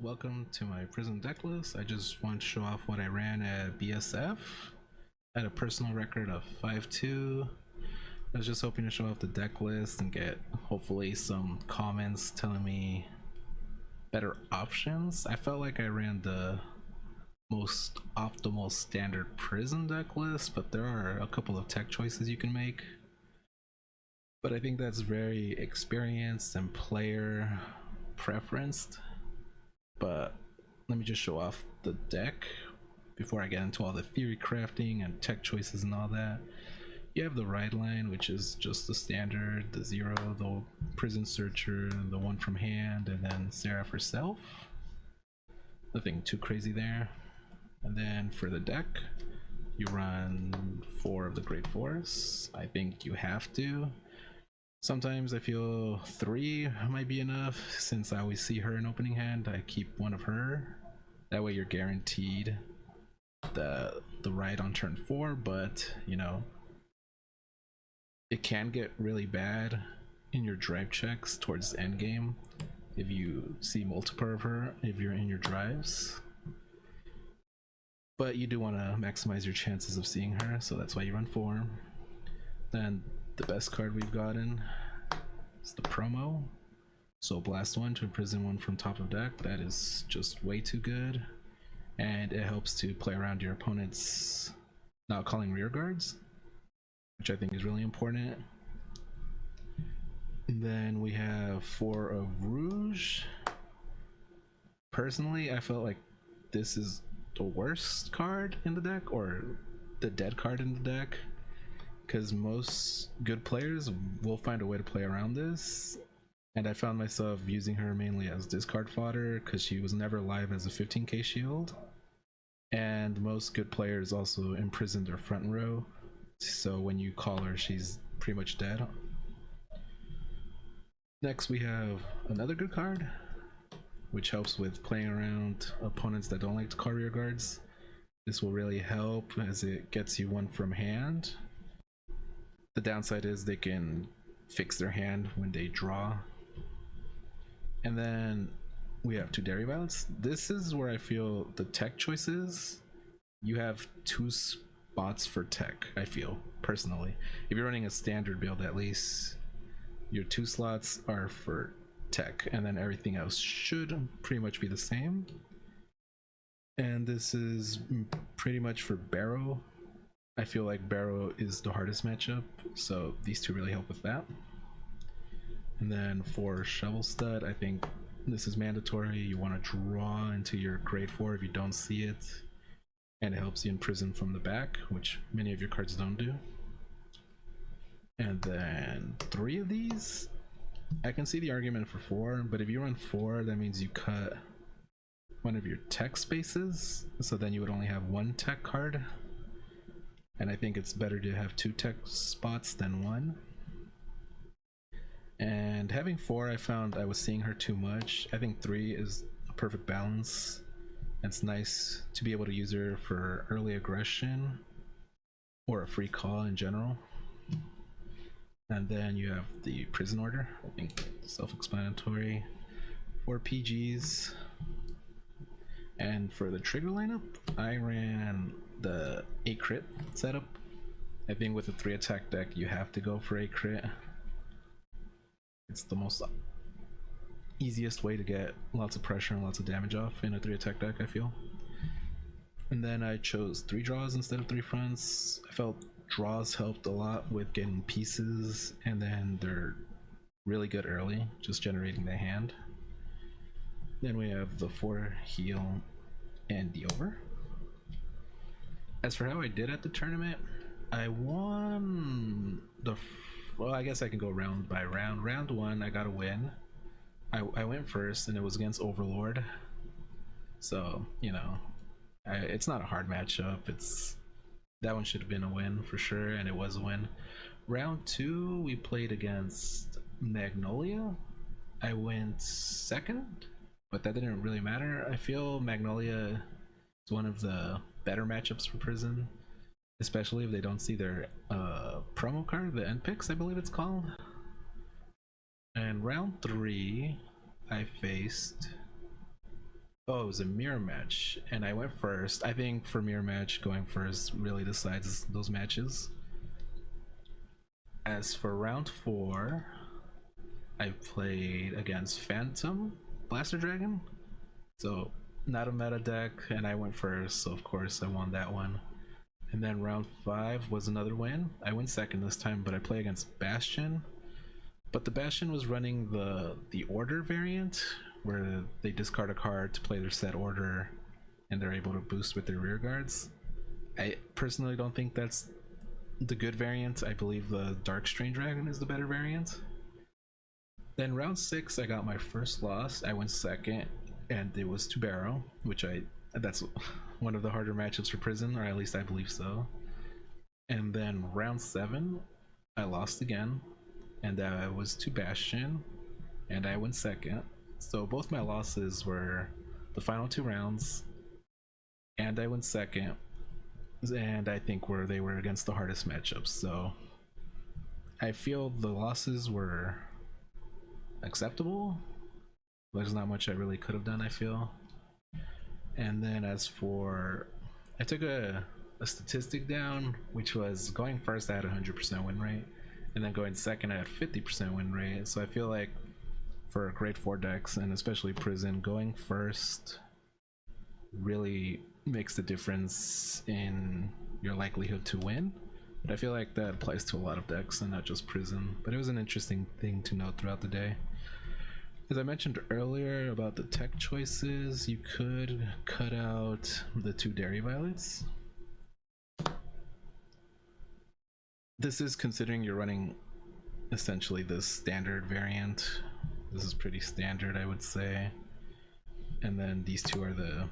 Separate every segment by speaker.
Speaker 1: Welcome to my prison deck list. I just want to show off what I ran at BSF. I had a personal record of 5-2. I was just hoping to show off the deck list and get hopefully some comments telling me better options. I felt like I ran the most optimal standard prison deck list, but there are a couple of tech choices you can make. But I think that's very experienced and player preferenced. But let me just show off the deck before I get into all the theory crafting and tech choices and all that. You have the ride line, which is just the standard, the 0, the prison searcher, the 1 from hand, and then Seraph herself. Nothing too crazy there. And then for the deck, you run 4 of the Great Forests. I think you have to. Sometimes I feel 3 might be enough, since I always see her in opening hand. I keep 1 of her. That way you're guaranteed the ride on turn 4, but you know, it can get really bad in your drive checks towards the end game if you see multiple of her if you're in your drives. But you do want to maximize your chances of seeing her, so that's why you run 4. Then the best card we've gotten is the promo. So blast 1 to imprison 1 from top of deck. That is just way too good, and it helps to play around your opponent's not calling rear guards, which I think is really important. And then we have 4 of Rouge. Personally, I felt like this is the worst card in the deck, or the dead card in the deck, because most good players will find a way to play around this, and I found myself using her mainly as discard fodder because she was never live as a 15k shield, and most good players also imprison their front row, so when you call her she's pretty much dead. Next we have another good card, which helps with playing around opponents that don't like to call rear guards. This will really help as it gets you 1 from hand. The downside is they can fix their hand when they draw. And then we have 2 Dairy Violets. This is where I feel the tech choices, you have 2 spots for tech, I feel, personally. If you're running a standard build, at least, your 2 slots are for tech, and then everything else should pretty much be the same. And this is pretty much for Barrow. I feel like Barrow is the hardest matchup, so these 2 really help with that. And then for Shovel Stud, I think this is mandatory. You want to draw into your grade 4 if you don't see it, and it helps you imprison from the back, which many of your cards don't do. And then 3 of these, I can see the argument for 4, but if you run 4, that means you cut 1 of your tech spaces, so then you would only have 1 tech card. And I think it's better to have 2 tech spots than 1. And having 4, I found I was seeing her too much. I think 3 is a perfect balance. It's nice to be able to use her for early aggression or a free call in general. And then you have the prison order. I think self-explanatory. 4 PGs. And for the trigger lineup, I ran the 8 crit setup. I think with a 3 attack deck, you have to go for 8 crit. It's the most easiest way to get lots of pressure and lots of damage off in a 3 attack deck, I feel. And then I chose 3 draws instead of 3 fronts. I felt draws helped a lot with getting pieces, and then they're really good early, just generating the hand. Then we have the 4 heal and the over. As for how I did at the tournament, I won the well, I guess I can go round by round. Round 1, I got a win. I went first, and it was against Overlord, so you know, it's not a hard matchup. That one should have been a win for sure, and it was a win. Round 2, we played against Magnolia. I went 2nd, but that didn't really matter. I feel Magnolia is one of the better matchups for Prison, especially if they don't see their promo card, the end picks, I believe it's called. And round 3, I faced Oh, it was a mirror match, and I went first. I think for mirror match, going first really decides those matches. As for round 4, I played against Phantom Blaster Dragon, so not a meta deck, and I went first, so of course I won that one. And then round 5 was another win. I went second this time, but I play against Bastion. But the Bastion was running the order variant, where they discard a card to play their set order, and they're able to boost with their rear guards. I personally don't think that's the good variant. I believe the Dark Strain Dragon is the better variant. Then round 6, I got my first loss. I went second, and it was to Barrow, which that's one of the harder matchups for Prison, or at least I believe so. And then round 7, I lost again, and I was to Bastion, and I went second. So both my losses were the final 2 rounds, and I went second, and I think they were against the hardest matchups. So I feel the losses were acceptable. There's not much I really could have done, I feel. And then as for, I took a statistic down, which was going first I had 100% win rate, and then going second I had 50% win rate. So I feel like for grade 4 decks, and especially Prison, going first really makes the difference in your likelihood to win. But I feel like that applies to a lot of decks and not just Prison. But it was an interesting thing to note throughout the day. As I mentioned earlier about the tech choices, you could cut out the 2 Dairy Violets. This is considering you're running essentially the standard variant. This is pretty standard, I would say. And then these 2 are the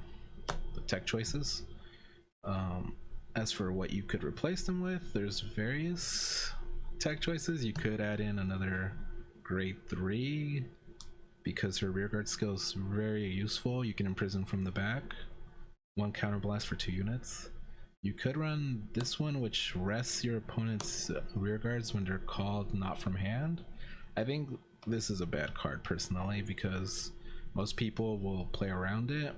Speaker 1: tech choices. As for what you could replace them with, there's various tech choices. You could add in another grade 3 because her rearguard skill is very useful. You can imprison from the back, 1 counterblast for 2 units. You could run this one, which rests your opponent's rearguards when they're called not from hand. I think this is a bad card personally because most people will play around it,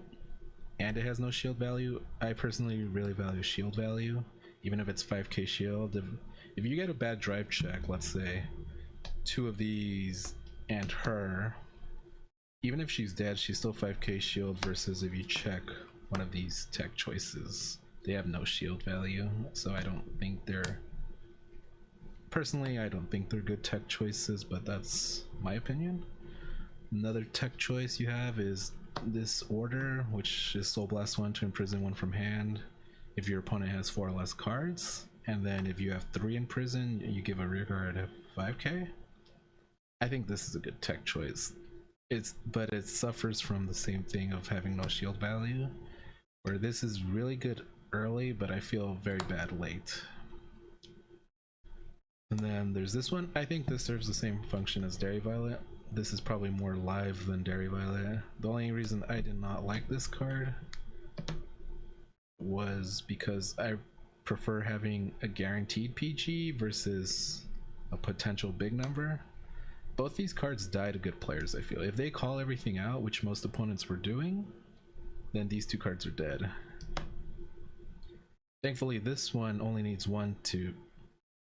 Speaker 1: and it has no shield value. I personally really value shield value, even if it's 5k shield. If you get a bad drive check, let's say 2 of these and her, even if she's dead, she's still 5k shield, versus if you check one of these tech choices, they have no shield value. So I don't think they're, personally I don't think they're good tech choices, but that's my opinion. Another tech choice you have is this order, which is Soul Blast 1 to imprison 1 from hand if your opponent has 4 or less cards, and then if you have 3 in prison, you give a rearguard of 5k. I think this is a good tech choice. But it suffers from the same thing of having no shield value, where this is really good early, but I feel very bad late. And then there's this one. I think this serves the same function as Dairy Violet. This is probably more live than Dairy Violet. The only reason I did not like this card was because I prefer having a guaranteed PG versus a potential big number. Both these cards die to good players, I feel. If they call everything out, which most opponents were doing, then these 2 cards are dead. Thankfully, this one only needs 1 to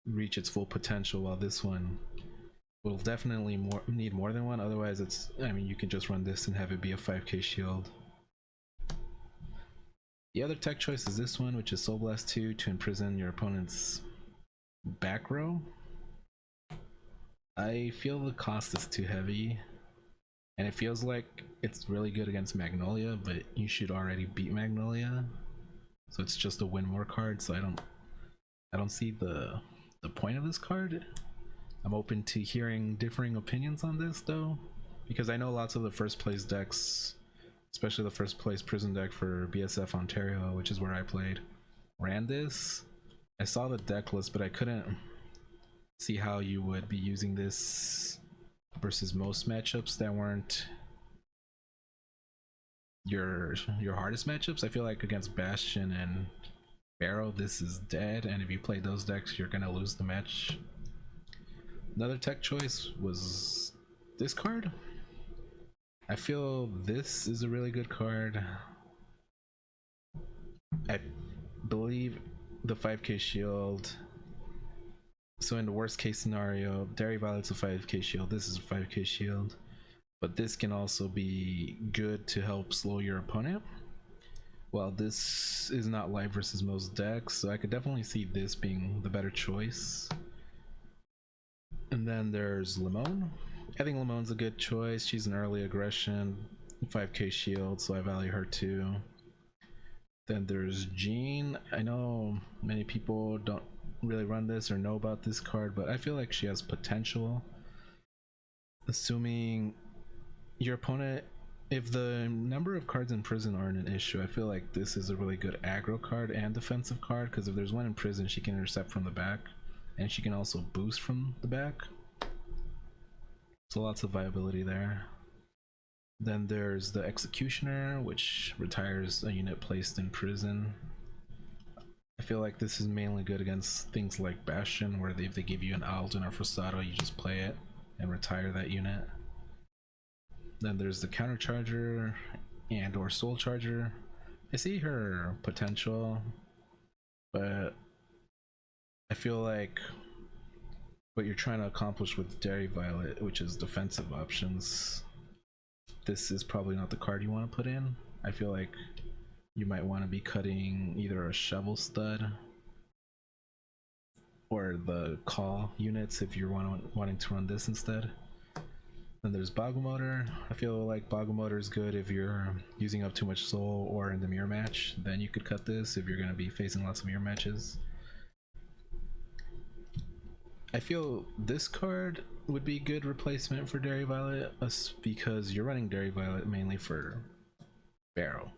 Speaker 1: reach its full potential, while this one will definitely need more than 1. Otherwise, I mean, you can just run this and have it be a 5k shield. The other tech choice is this one, which is Soul Blast 2 to imprison your opponent's back row. I feel the cost is too heavy, and it feels like it's really good against Magnolia, but you should already beat Magnolia, so it's just a win more card. So I don't see the point of this card. I'm open to hearing differing opinions on this though, because I know lots of the first place decks, especially the first place prison deck for BSF Ontario, which is where I played, ran this. I saw the deck list, but I couldn't see how you would be using this versus most matchups that weren't your hardest matchups. I feel like against Bastion and Barrow, this is dead, and if you play those decks, you're gonna lose the match. Another tech choice was this card. I feel this is a really good card. I believe the 5k shield. So in the worst case scenario, Dairy Violet's a 5k shield, this is a 5k shield. But this can also be good to help slow your opponent. Well, this is not live versus most decks, so I could definitely see this being the better choice. And then there's Limon. I think Limon's a good choice. She's an early aggression, 5k shield, so I value her too. Then there's Jean. I know many people don't really run this or know about this card, but I feel like she has potential. Assuming your opponent, if the number of cards in prison aren't an issue, I feel like this is a really good aggro card and defensive card, because if there's one in prison, she can intercept from the back, and she can also boost from the back. So lots of viability there. Then there's the Executioner, which retires a unit placed in prison. I feel like this is mainly good against things like Bastion, where if they give you an Alden or Frustado, you just play it and retire that unit. Then there's the Countercharger and or Soul Charger. I see her potential, but I feel like what you're trying to accomplish with Dairy Violet, which is defensive options, this is probably not the card you want to put in. I feel like you might want to be cutting either a Shovel Stud or the Call units if you're wanting to run this instead. Then there's Bagumotor. I feel like Bagumotor is good if you're using up too much soul or in the mirror match. Then you could cut this if you're going to be facing lots of mirror matches. I feel this card would be a good replacement for Dairy Violet, because you're running Dairy Violet mainly for Barrow,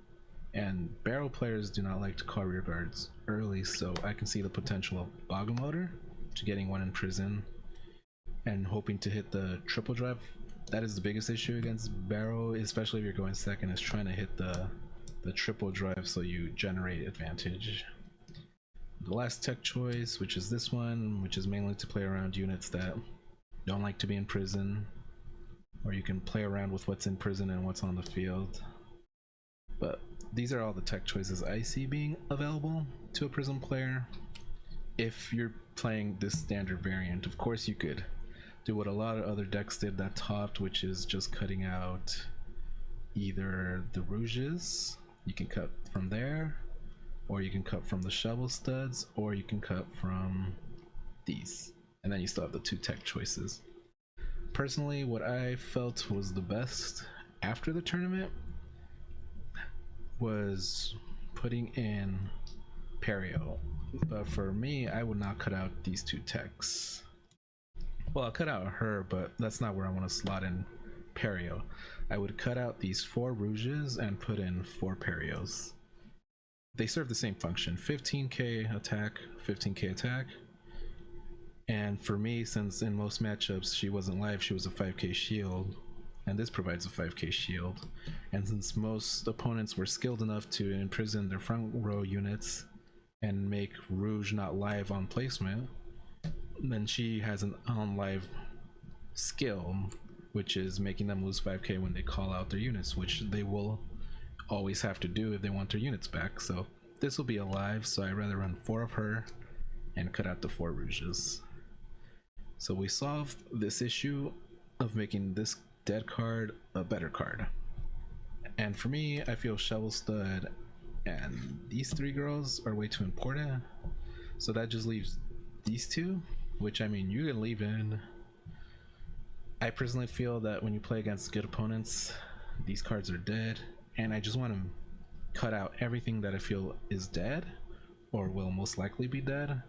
Speaker 1: and Barrow players do not like to call rear guards early, so I can see the potential of Bagumotor to getting one in prison and hoping to hit the triple drive. That is the biggest issue against Barrow, especially if you're going second, is trying to hit the triple drive so you generate advantage. The last tech choice, which is this one, which is mainly to play around units that don't like to be in prison, or you can play around with what's in prison and what's on the field. But these are all the tech choices I see being available to a prison player. If you're playing this standard variant, of course you could do what a lot of other decks did that topped, which is just cutting out either the Rouges, you can cut from there, or you can cut from the Shovel Studs, or you can cut from these, and then you still have the two tech choices. Personally, what I felt was the best after the tournament was putting in Perio, but for me, I would not cut out these two techs. Well, I'll cut out her, but that's not where I want to slot in Perio. I would cut out these 4 Rouges and put in 4 Perios. They serve the same function, 15k attack, 15k attack. And for me, since in most matchups she wasn't live, she was a 5k shield, and this provides a 5k shield. And since most opponents were skilled enough to imprison their front row units and make Rouge not live on placement, then she has an on live skill, which is making them lose 5k when they call out their units, which they will always have to do if they want their units back. So this will be alive, so I'd rather run 4 of her and cut out the 4 Rouges. So we solved this issue of making this dead card a better card. And for me, I feel Shovel Stud and these 3 girls are way too important. So that just leaves these 2, which I mean, you can leave in. I personally feel that when you play against good opponents, these cards are dead, and I just want to cut out everything that I feel is dead or will most likely be dead.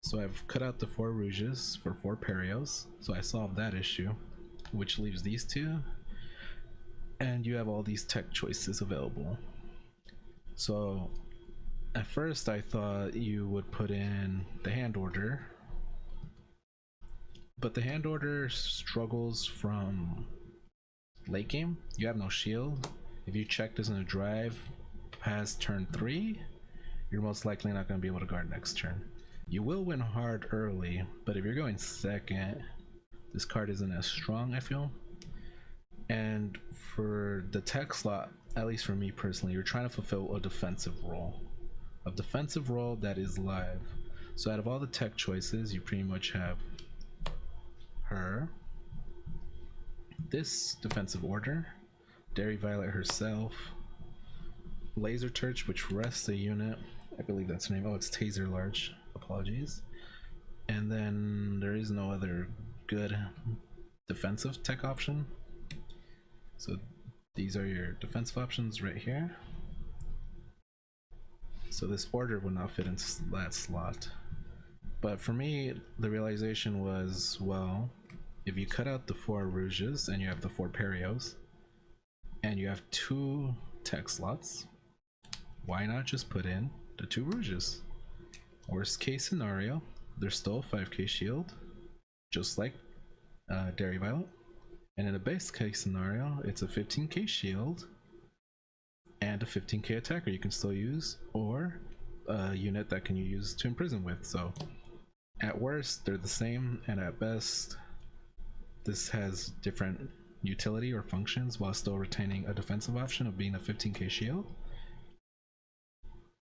Speaker 1: So I've cut out the 4 Rouges for 4 Perios, so I solved that issue, which leaves these 2, and you have all these tech choices available. So at first I thought you would put in the hand order, but the hand order struggles from late game. You have no shield. If you check this in a drive past turn 3, you're most likely not going to be able to guard next turn. You will win hard early, but if you're going second, this card isn't as strong, I feel. And for the tech slot, at least for me personally, you're trying to fulfill a defensive role. A defensive role that is live. So out of all the tech choices, you pretty much have her, this defensive order, Dairy Violet herself, Laser Turch, which rests a unit. I believe that's her name. Oh, it's Taser Large. Apologies. And then there is no other good defensive tech option. So these are your defensive options right here. So this order would not fit into that slot. But for me, the realization was, well, if you cut out the 4 Rouges and you have the 4 Perios, and you have 2 tech slots, why not just put in the 2 Rouges? Worst case scenario, there's still a 5k shield, just like Dairy Violet. And in a base case scenario, it's a 15k shield and a 15k attacker you can still use, or a unit that can you use to imprison with. So at worst, they're the same, and at best, this has different utility or functions while still retaining a defensive option of being a 15k shield.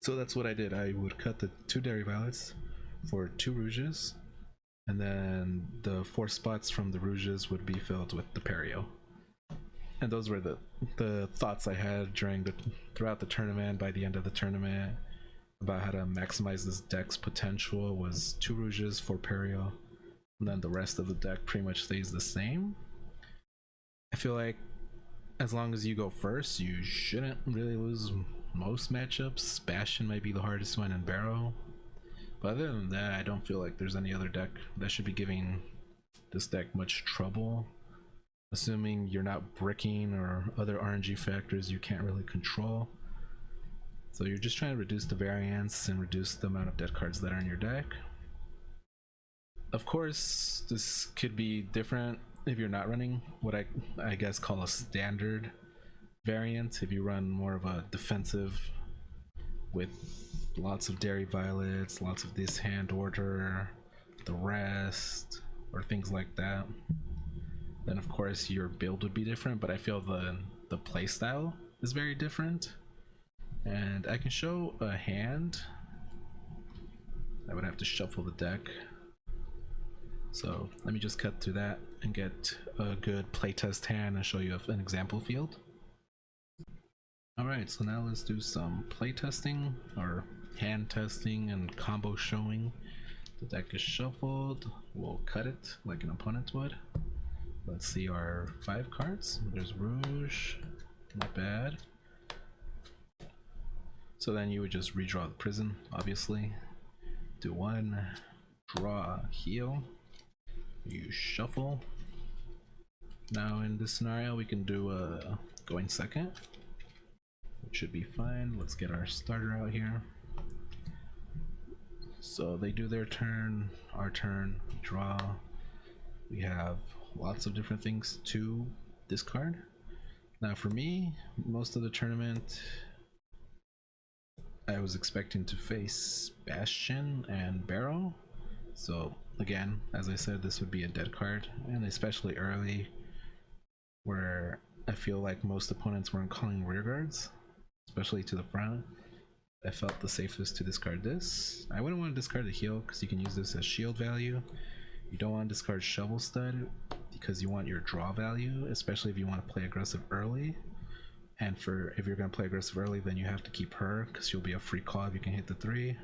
Speaker 1: So that's what I did. I would cut the 2 Dairy Violets for 2 Rouges, and then the 4 spots from the Rouges would be filled with the Perio. And those were the thoughts I had throughout the tournament. By the end of the tournament, about how to maximize this deck's potential was 2 Rouges, 4 Perio, and then the rest of the deck pretty much stays the same. I feel like as long as you go first, you shouldn't really lose most matchups. Bastion might be the hardest one, and Barrow. But other than that, I don't feel like there's any other deck that should be giving this deck much trouble. Assuming you're not bricking or other RNG factors you can't really control. So you're just trying to reduce the variance and reduce the amount of dead cards that are in your deck. Of course, this could be different if you're not running what I guess call a standard variant. If you run more of a defensive with lots of Dairy Violets, lots of this hand order, the rest, or things like that, then of course your build would be different. But I feel the playstyle is very different. And I can show a hand. I would have to shuffle the deck. So let me just cut through that and get a good playtest hand and show you an example field. Alright, so now let's do some playtesting or hand testing and combo showing. The deck is shuffled. We'll cut it like an opponent would. Let's see our 5 cards. There's Rouge, not bad. So then you would just redraw the prison, obviously. Do 1, draw, heal. You shuffle. Now in this scenario we can do a going second, which should be fine. Let's get our starter out here. So they do their turn, our turn, draw. We have lots of different things to discard. Now for me, most of the tournament I was expecting to face Bastion and Barrow. So again, as I said, this would be a dead card, and especially early where I feel like most opponents weren't calling rear guards, especially to the front. I felt the safest to discard this. I wouldn't want to discard the heal because you can use this as shield value. You don't want to discard Shovel Stud because you want your draw value, especially if you want to play aggressive early. And if you're going to play aggressive early, then you have to keep her because you'll be a free call if you can hit the 3.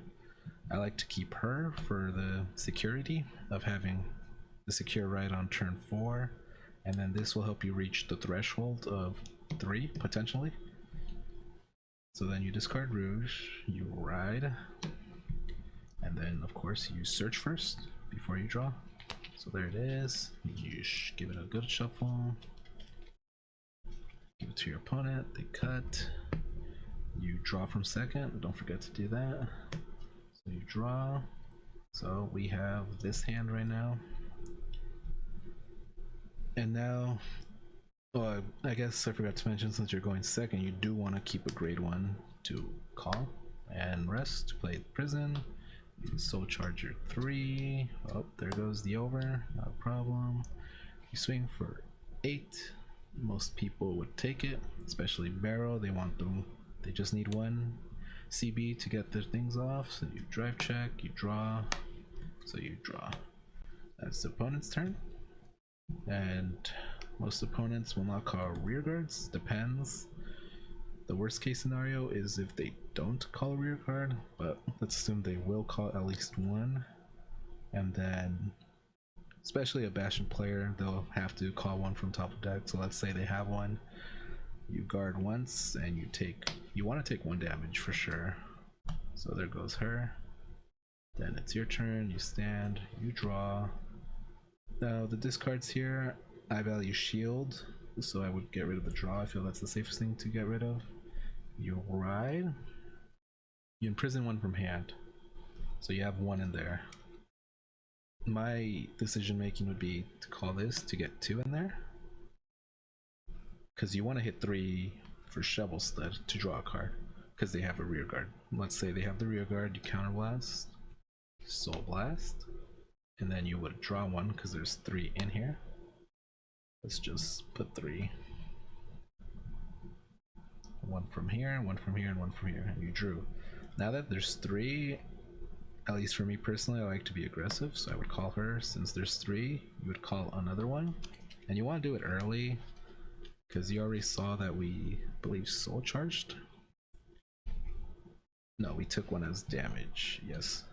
Speaker 1: I like to keep her for the security of having the secure right on turn 4, and then this will help you reach the threshold of 3 potentially. So then you discard Rouge, you ride, and then of course you search first before you draw. So there it is. You give it a good shuffle, give it to your opponent, they cut, you draw from second, don't forget to do that. So you draw. So we have this hand right now. And now, well, I guess I forgot to mention, since you're going second, you do want to keep a grade 1 to call and rest to play prison. You soul charge your 3. Oh, there goes the over, not a problem. You swing for 8. most people would take it, especially Barrow. They just need one CB to get their things off. So you drive check, you draw, so you draw. That's the opponent's turn. And most opponents will not call rear guards, depends. The worst case scenario is if they don't call a rear guard, but let's assume they will call at least one. And then, especially a Bastion player, they'll have to call one from top of deck. So let's say they have one, you guard once and you want to take 1 damage for sure. So there goes her. Then it's your turn, you stand, you draw. Now the discards here, I value shield, so I would get rid of the draw. I feel that's the safest thing to get rid of. You ride, you imprison 1 from hand, so you have 1 in there. My decision making would be to call this to get 2 in there, because you want to hit 3 for Shovel Stud to draw a card, because they have a rear guard. Let's say they have the rear guard, you counterblast, Soul Blast, and then you would draw 1 because there's 3 in here. Let's just put 3. 1 from here, 1 from here, and 1 from here, and you drew. Now that there's 3, at least for me personally, I like to be aggressive, so I would call her. Since there's 3, you would call another one, and you want to do it early because you already saw that we believe soul charged. No, we took 1 as damage, yes.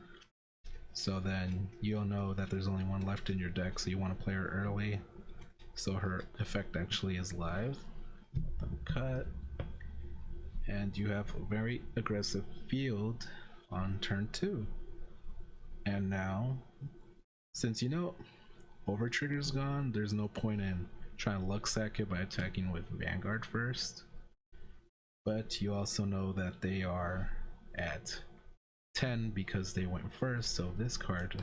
Speaker 1: So then you'll know that there's only 1 left in your deck, so you want to play her early so her effect actually is live. Let them cut, and you have a very aggressive field on turn 2. And now, since you know over trigger's gone, there's no point in trying to luck sack it by attacking with Vanguard first. But you also know that they are at 10 because they went first, so this card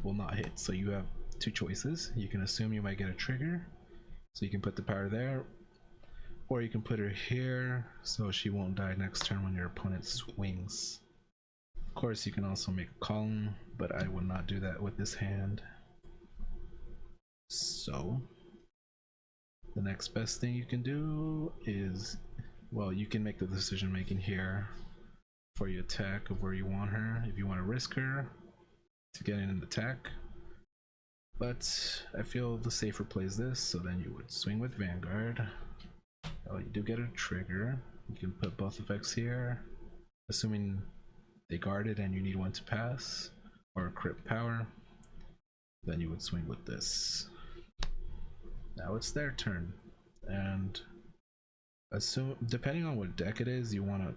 Speaker 1: will not hit. So you have 2 choices. You can assume you might get a trigger, so you can put the power there, or you can put her here so she won't die next turn when your opponent swings. Of course, you can also make a column, but I would not do that with this hand. So the next best thing you can do is, well, you can make the decision making here for your attack of where you want her, if you want to risk her to get in an attack. But I feel the safer play is this, so then you would swing with Vanguard. Oh, you do get a trigger. You can put both effects here, assuming they guarded and you need 1 to pass, or a crit power. Then you would swing with this. Now it's their turn, and assume, depending on what deck it is, you want to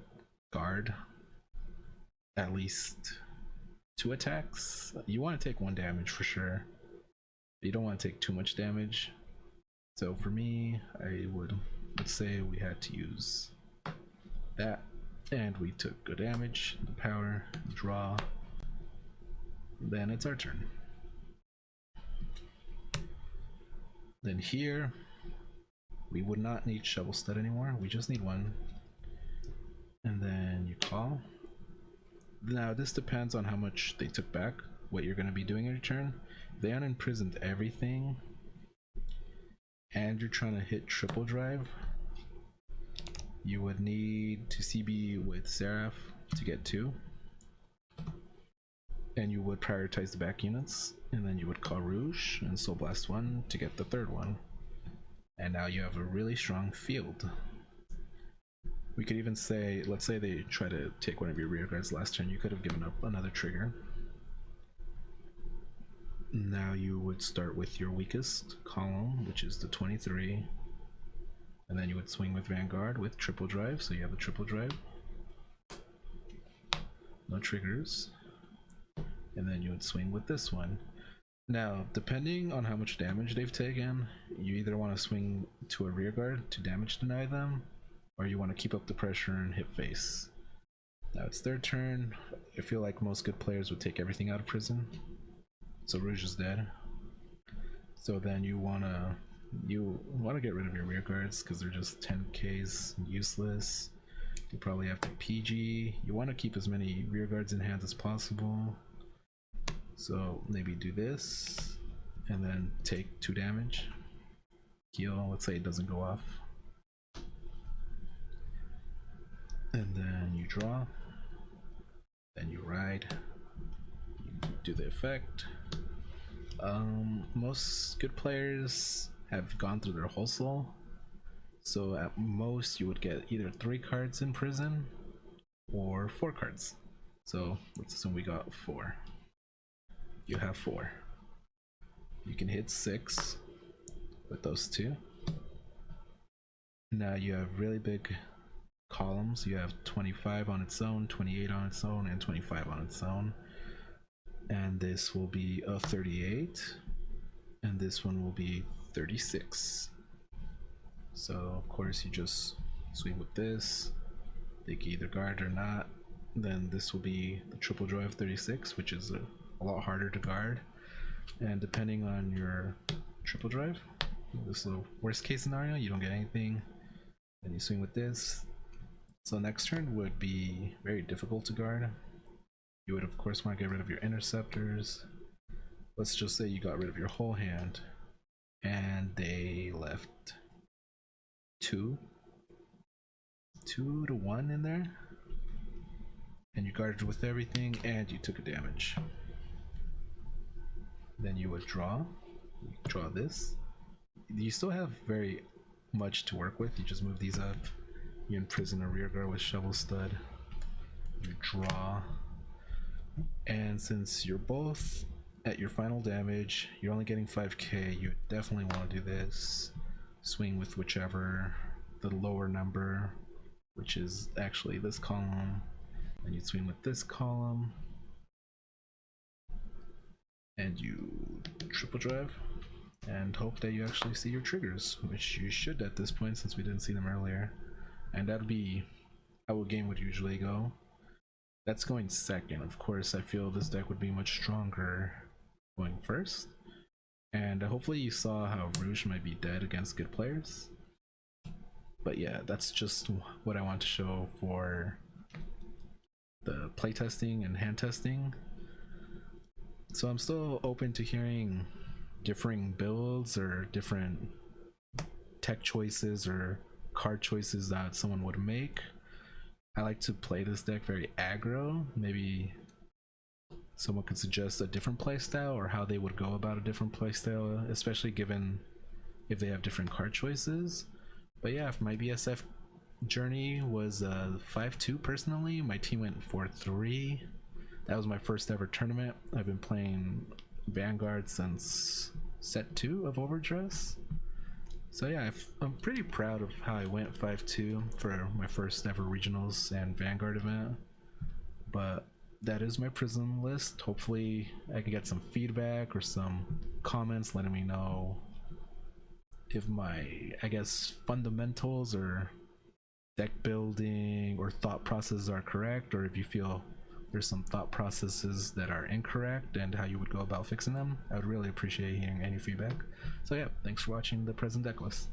Speaker 1: guard at least 2 attacks. You want to take 1 damage for sure. You don't want to take too much damage. So for me, I would, let's say we had to use that, and we took good damage, the power, draw, then it's our turn. Then here, we would not need Shovel Stud anymore, we just need 1. And then you call. Now this depends on how much they took back, what you're going to be doing in your turn. If they unimprisoned everything, and you're trying to hit triple drive, you would need to CB with Seraph to get 2. And you would prioritize the back units, and then you would call Rouge and Soul Blast 1 to get the 3rd one. And now you have a really strong field. We could even say, let's say they try to take one of your rear guards last turn, you could have given up another trigger. Now you would start with your weakest column, which is the 23, and then you would swing with Vanguard with triple drive, so you have a triple drive. No triggers. And then you would swing with this one. Now, depending on how much damage they've taken, you either want to swing to a rear guard to damage deny them, or you want to keep up the pressure and hit face. Now it's their turn. I feel like most good players would take everything out of prison. So Rouge is dead. So then you wanna get rid of your rear guards because they're just 10Ks, useless. You probably have to PG. You want to keep as many rear guards in hand as possible. So maybe do this and then take 2 damage. heal. Let's say it doesn't go off. And then you draw. Then you ride. You do the effect. Most good players have gone through their whole soul. So at most you would get either 3 cards in prison or 4 cards. So let's assume we got 4. You have 4. You can hit 6 with those 2. Now you have really big columns. You have 25 on its own, 28 on its own, and 25 on its own. And this will be a 38, and this one will be 36. So of course you just swing with this. They can either guard or not. Then this will be the triple drive 36, which is a lot harder to guard. And depending on your triple drive, this is the worst case scenario, you don't get anything. Then you swing with this. So next turn would be very difficult to guard. You would of course want to get rid of your interceptors. Let's just say you got rid of your whole hand and they left 2 to 1 in there, and you guarded with everything and you took a damage. Then you would draw. You draw this. You still have very much to work with. You just move these up. You imprison a rear guard with shovel stud. You draw. And since you're both at your final damage, you're only getting 5k, you definitely want to do this. Swing with whichever, the lower number, which is actually this column. Then you swing with this column. And you triple drive and hope that you actually see your triggers, which you should at this point since we didn't see them earlier. And that'd be how a game would usually go. That's going second. Of course, I feel this deck would be much stronger going first. And hopefully you saw how Rouge might be dead against good players. But yeah, that's just what I want to show for the playtesting and hand testing. So I'm still open to hearing differing builds or different tech choices or card choices that someone would make. I like to play this deck very aggro. Maybe someone could suggest a different playstyle or how they would go about a different playstyle, especially given if they have different card choices. But yeah, if my BSF journey was 5-2 personally, my team went 4-3. That was my first ever tournament. I've been playing Vanguard since set 2 of Overdress. So yeah, I'm pretty proud of how I went 5-2 for my first ever regionals and Vanguard event. But that is my Prism list. Hopefully I can get some feedback or some comments letting me know if my, I guess, fundamentals or deck building or thought processes are correct, or if you feel there's some thought processes that are incorrect and how you would go about fixing them. I would really appreciate hearing any feedback. So yeah, thanks for watching the present deck list.